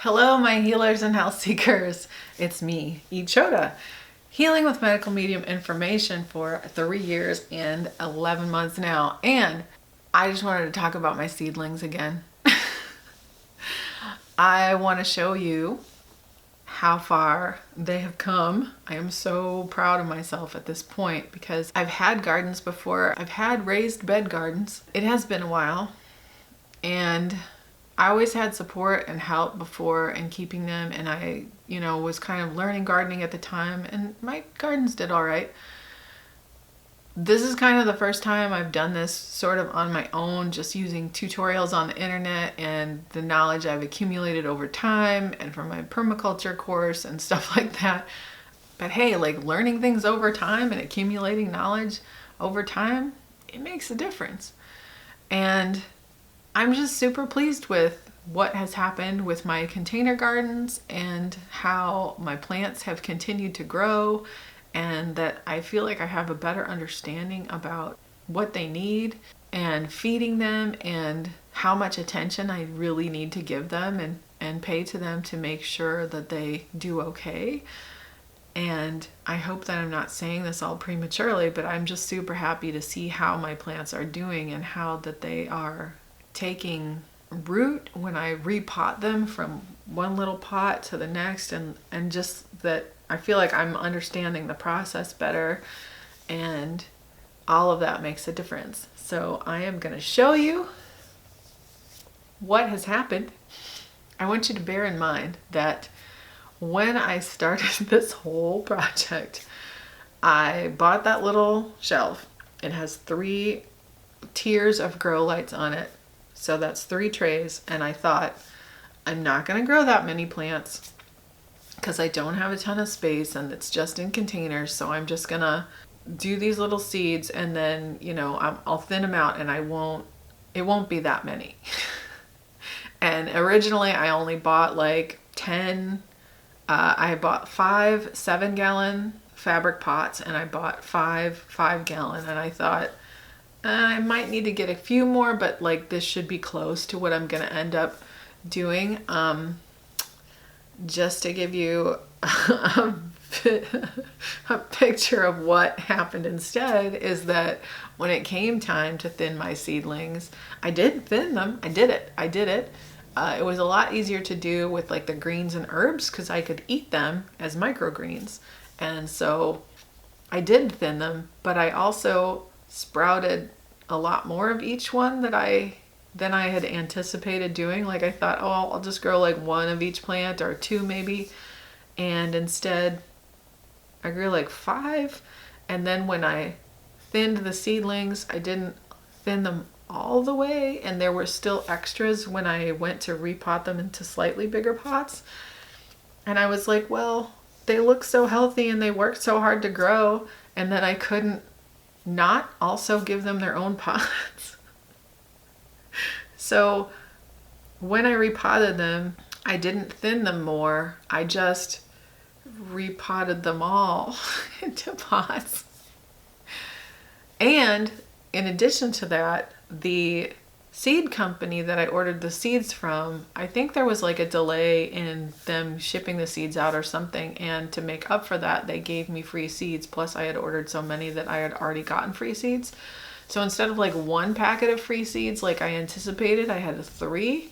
Hello, my healers and health seekers. It's me, Ichota, healing with medical medium information for 3 years and 11 months now. And I just wanted to talk about my seedlings again. I want to show you how far they have come. I am so proud of myself at this point because I've had gardens before. I've had raised bed gardens. It has been a while, and I always had support and help before in keeping them, and I, was kind of learning gardening at the time, and my gardens did all right. This is kind of the first time I've done this sort of on my own, just using tutorials on the internet and the knowledge I've accumulated over time and from my permaculture course and stuff like that. But hey, like learning things over time and accumulating knowledge over time, it makes a difference. And I'm just super pleased with what has happened with my container gardens and how my plants have continued to grow, and that I feel like I have a better understanding about what they need and feeding them and how much attention I really need to give them and pay to them to make sure that they do okay. And I hope that I'm not saying this all prematurely, but I'm just super happy to see how my plants are doing and how that they are taking root when I repot them from one little pot to the next, and just that I feel like I'm understanding the process better, and all of that makes a difference. So I am going to show you what has happened. I want you to bear in mind that when I started this whole project, I bought that little shelf. It has 3 tiers of grow lights on it. So that's 3 trays, and I thought, I'm not going to grow that many plants because I don't have a ton of space and it's just in containers. So I'm just going to do these little seeds, and then, I'll thin them out, and it won't be that many. And originally I only bought like 10, I bought 5 7-gallon fabric pots, and I bought 5 5-gallon, and I thought, I might need to get a few more, but like this should be close to what I'm going to end up doing. Just to give you a picture of what happened instead is that when it came time to thin my seedlings, I did thin them. I did it. It was a lot easier to do with like the greens and herbs because I could eat them as microgreens. And so I did thin them, but I also sprouted a lot more of each one than I had anticipated doing. Like I thought, I'll just grow like 1 of each plant or 2 maybe. And instead I grew like 5. And then when I thinned the seedlings, I didn't thin them all the way. And there were still extras when I went to repot them into slightly bigger pots. And I was like, well, they look so healthy and they worked so hard to grow. And then I couldn't not also give them their own pots. So when I repotted them, I didn't thin them more. I just repotted them all into pots. And in addition to that, the seed company that I ordered the seeds from, I think there was like a delay in them shipping the seeds out or something, and to make up for that, they gave me free seeds, plus I had ordered so many that I had already gotten free seeds. So instead of like 1 packet of free seeds like I anticipated, I had 3.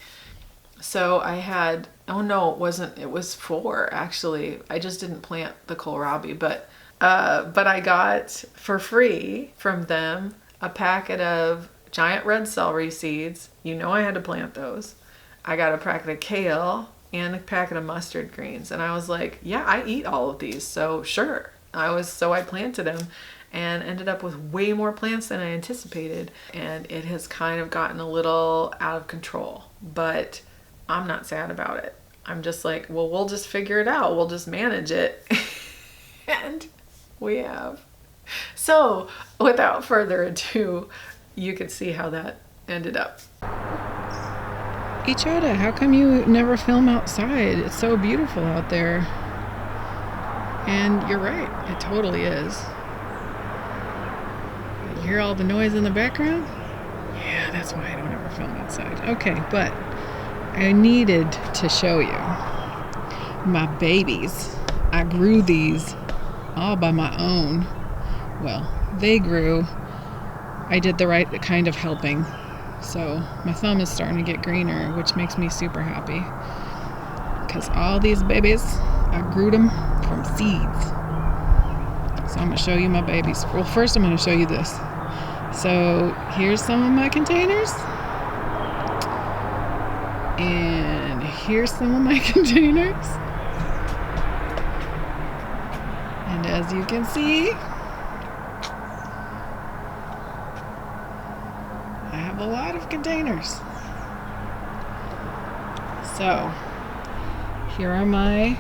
So I had, it was 4 actually. I just didn't plant the kohlrabi, but I got for free from them a packet of giant red celery seeds. I had to plant those. I got a packet of kale and a packet of mustard greens. And I was like, yeah, I eat all of these. So sure. So I planted them and ended up with way more plants than I anticipated. And it has kind of gotten a little out of control, but I'm not sad about it. I'm just like, well, we'll just figure it out. We'll just manage it. And we have. So without further ado, you can see how that ended up. Ichota, how come you never film outside? It's so beautiful out there. And you're right, it totally is. You hear all the noise in the background? Yeah, that's why I don't ever film outside. Okay, but I needed to show you my babies. I grew these all by my own. Well, they grew. I did the right kind of helping. So my thumb is starting to get greener, which makes me super happy. Because all these babies, I grew them from seeds. So I'm going to show you my babies. Well, first I'm going to show you this. So here's some of my containers. And here's some of my containers. And as you can see, I have a lot of containers. So here are my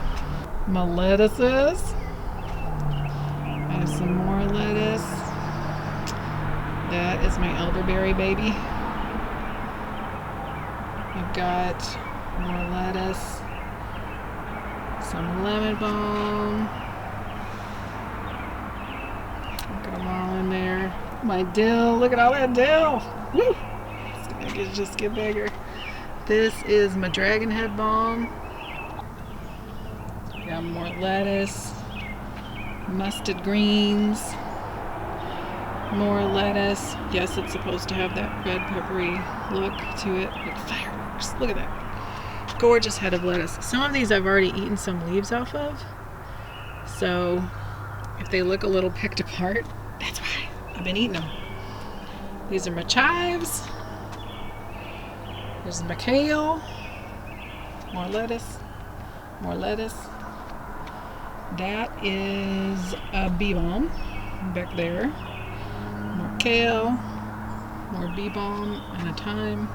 lettuces. I have some more lettuce. That is my elderberry baby. I've got more lettuce, some lemon balm. Got them all in there. My dill, look at all that dill. Woo! It's gonna just get bigger. This is my dragon head balm. Got more lettuce, mustard greens, more lettuce. Yes, it's supposed to have that red peppery look to it, like fireworks. Look at that. Gorgeous head of lettuce. Some of these I've already eaten some leaves off of. So if they look a little picked apart, that's why. I've been eating them. These are my chives. There's my kale. More lettuce. More lettuce. That is a bee balm back there. More kale. More bee balm and a thyme.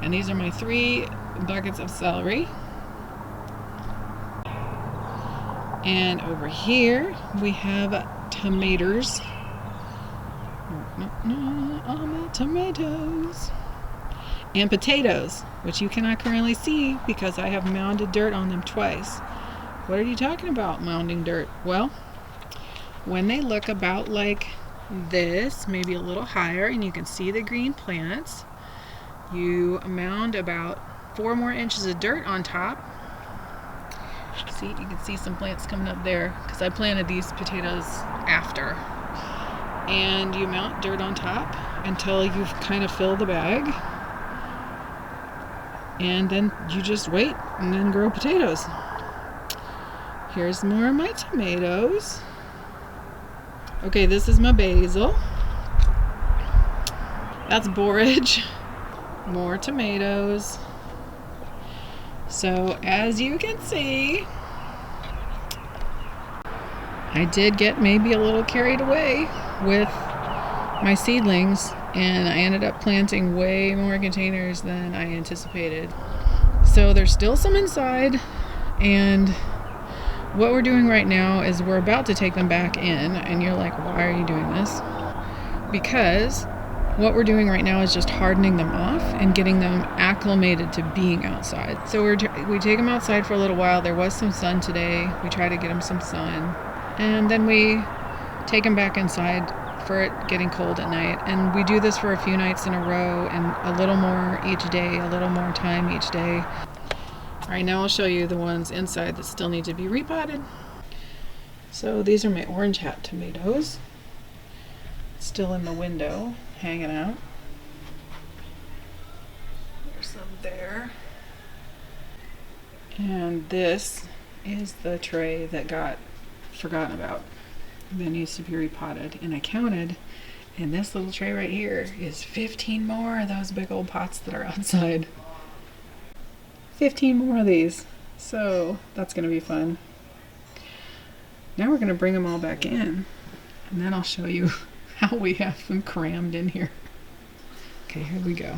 And these are my 3 buckets of celery. And over here we have tomatoes. All my tomatoes. And potatoes, which you cannot currently see because I have mounded dirt on them twice. What are you talking about, mounding dirt? Well, when they look about like this, maybe a little higher, and you can see the green plants, you mound about 4 more inches of dirt on top. See, you can see some plants coming up there because I planted these potatoes after. And you mount dirt on top until you've kind of filled the bag. And then you just wait and then grow potatoes. Here's more of my tomatoes. Okay, this is my basil. That's borage. More tomatoes. So as you can see, I did get maybe a little carried away with my seedlings, and I ended up planting way more containers than I anticipated. So there's still some inside, and what we're doing right now is we're about to take them back in. And you're like, why are you doing this? Because what we're doing right now is just hardening them off and getting them acclimated to being outside. So we take them outside for a little while. There was some sun today. We try to get them some sun. And then we take them back inside for it getting cold at night. And we do this for a few nights in a row and a little more each day, a little more time each day. All right, now I'll show you the ones inside that still need to be repotted. So these are my orange hat tomatoes. Still in the window, hanging out. There's some there. And this is the tray that got forgotten about. That needs to be repotted. And I counted, and this little tray right here is 15 more of those big old pots that are outside. 15 more of these. So that's going to be fun. Now we're going to bring them all back in, and then I'll show you how we have them crammed in here. Okay, here we go.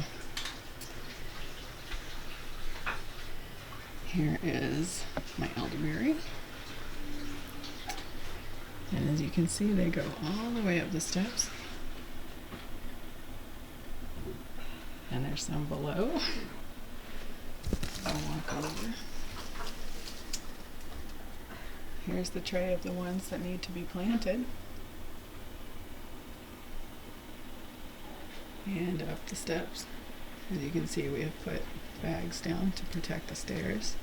Here is my elderberry. And as you can see, they go all the way up the steps. And there's some below. I'll walk over. Here's the tray of the ones that need to be planted. And up the steps. As you can see, we have put bags down to protect the stairs.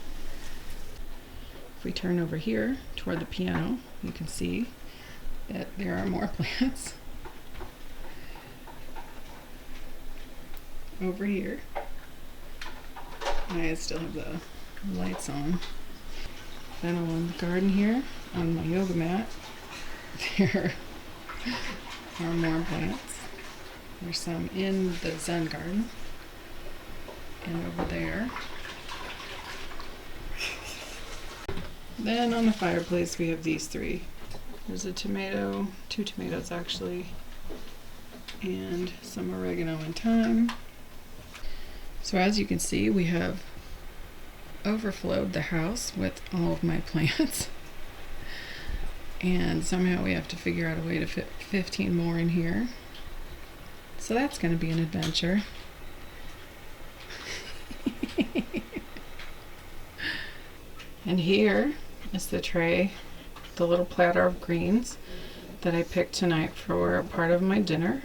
If we turn over here toward the piano, you can see that there are more plants over here. I still have the lights on. Then along the garden here, on my yoga mat, there are more plants. There's some in the Zen garden. And over there. Then on the fireplace we have these three. There's a tomato, 2 tomatoes actually, and some oregano and thyme. So as you can see, we have overflowed the house with all of my plants. And somehow we have to figure out a way to fit 15 more in here. So that's going to be an adventure. And here is the tray, the little platter of greens that I picked tonight for part of my dinner.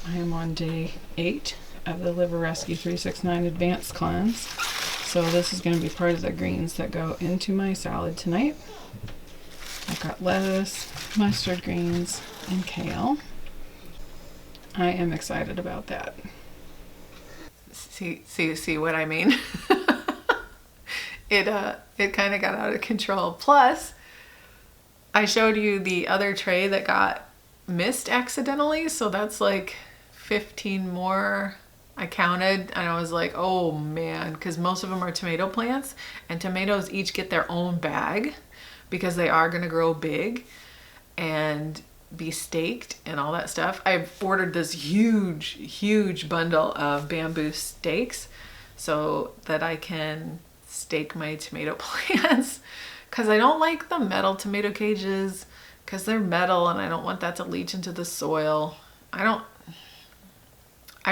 I am on day 8 of the Liver Rescue 369 Advanced Cleanse. So this is going to be part of the greens that go into my salad tonight. I've got lettuce, mustard greens, and kale. I am excited about that. See what I mean? It kind of got out of control. Plus, I showed you the other tray that got missed accidentally, so that's like 15 more I counted, and I was like, oh man, because most of them are tomato plants, and tomatoes each get their own bag because they are going to grow big and be staked and all that stuff. I've ordered this huge bundle of bamboo stakes so that I can stake my tomato plants, because I don't like the metal tomato cages because they're metal and I don't want that to leach into the soil. I'm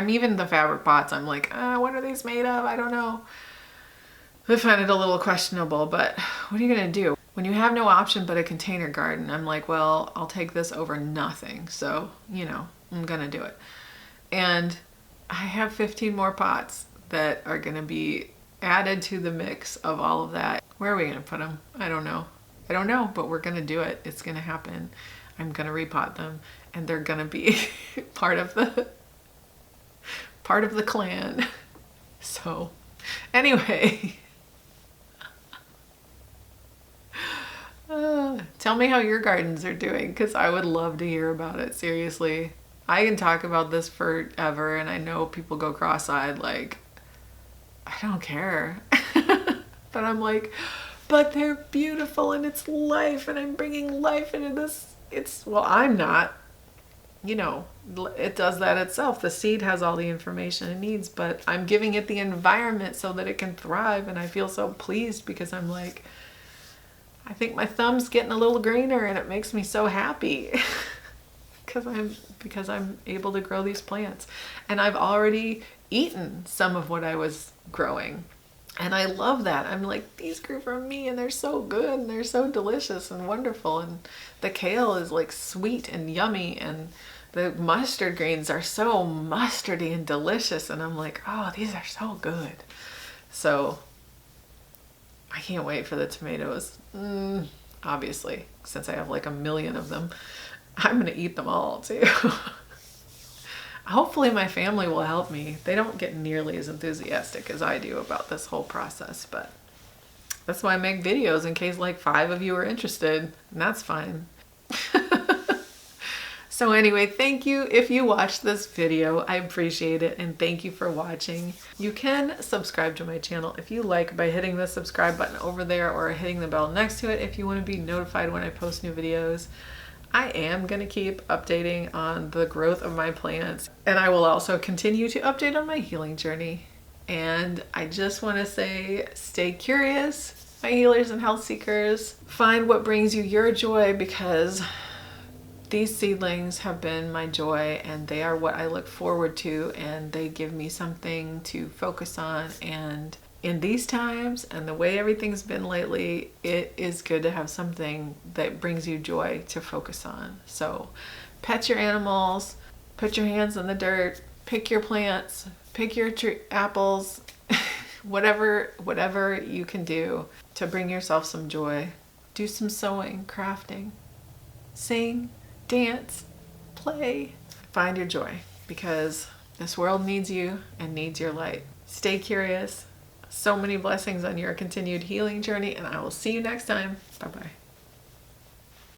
even the fabric pots, I'm like, what are these made of? I don't know. I find it a little questionable, but what are you gonna do? When you have no option but a container garden, I'm like, well, I'll take this over nothing. So, you know, I'm gonna do it. And I have 15 more pots that are gonna be added to the mix of all of that. Where are we gonna put them? I don't know, but we're gonna do it. It's gonna happen. I'm gonna repot them and they're gonna be part of the clan. So anyway, tell me how your gardens are doing, because I would love to hear about it. Seriously, I can talk about this forever and I know people go cross-eyed like, I don't care. But I'm like, but they're beautiful and it's life and I'm bringing life into this. Well, I'm not, you know, it does that itself. The seed has all the information it needs, but I'm giving it the environment so that it can thrive. And I feel so pleased because I'm like, I think my thumb's getting a little greener and it makes me so happy because I'm able to grow these plants. And I've already eaten some of what I was growing. And I love that. I'm like, these grew from me and they're so good and they're so delicious and wonderful. And the kale is like sweet and yummy, and the mustard greens are so mustardy and delicious. And I'm like, oh, these are so good. So I can't wait for the tomatoes. Obviously, since I have like a million of them, I'm gonna eat them all too. Hopefully my family will help me. They don't get nearly as enthusiastic as I do about this whole process, but that's why I make videos, in case like 5 of you are interested, and that's fine. So anyway, thank you if you watched this video. I appreciate it, and thank you for watching. You can subscribe to my channel if you like by hitting the subscribe button over there, or hitting the bell next to it if you want to be notified when I post new videos. I am going to keep updating on the growth of my plants, and I will also continue to update on my healing journey. And I just want to say, stay curious, my healers and health seekers. Find what brings you your joy, because these seedlings have been my joy and they are what I look forward to, and they give me something to focus on. And in these times and the way everything's been lately, it is good to have something that brings you joy to focus on. So pet your animals, put your hands in the dirt, pick your plants, Pick your apples, whatever you can do to bring yourself some joy. Do some sewing, crafting, sing, dance, play. Find your joy, because this world needs you and needs your light. Stay curious. So many blessings on your continued healing journey, and I will see you next time. Bye-bye.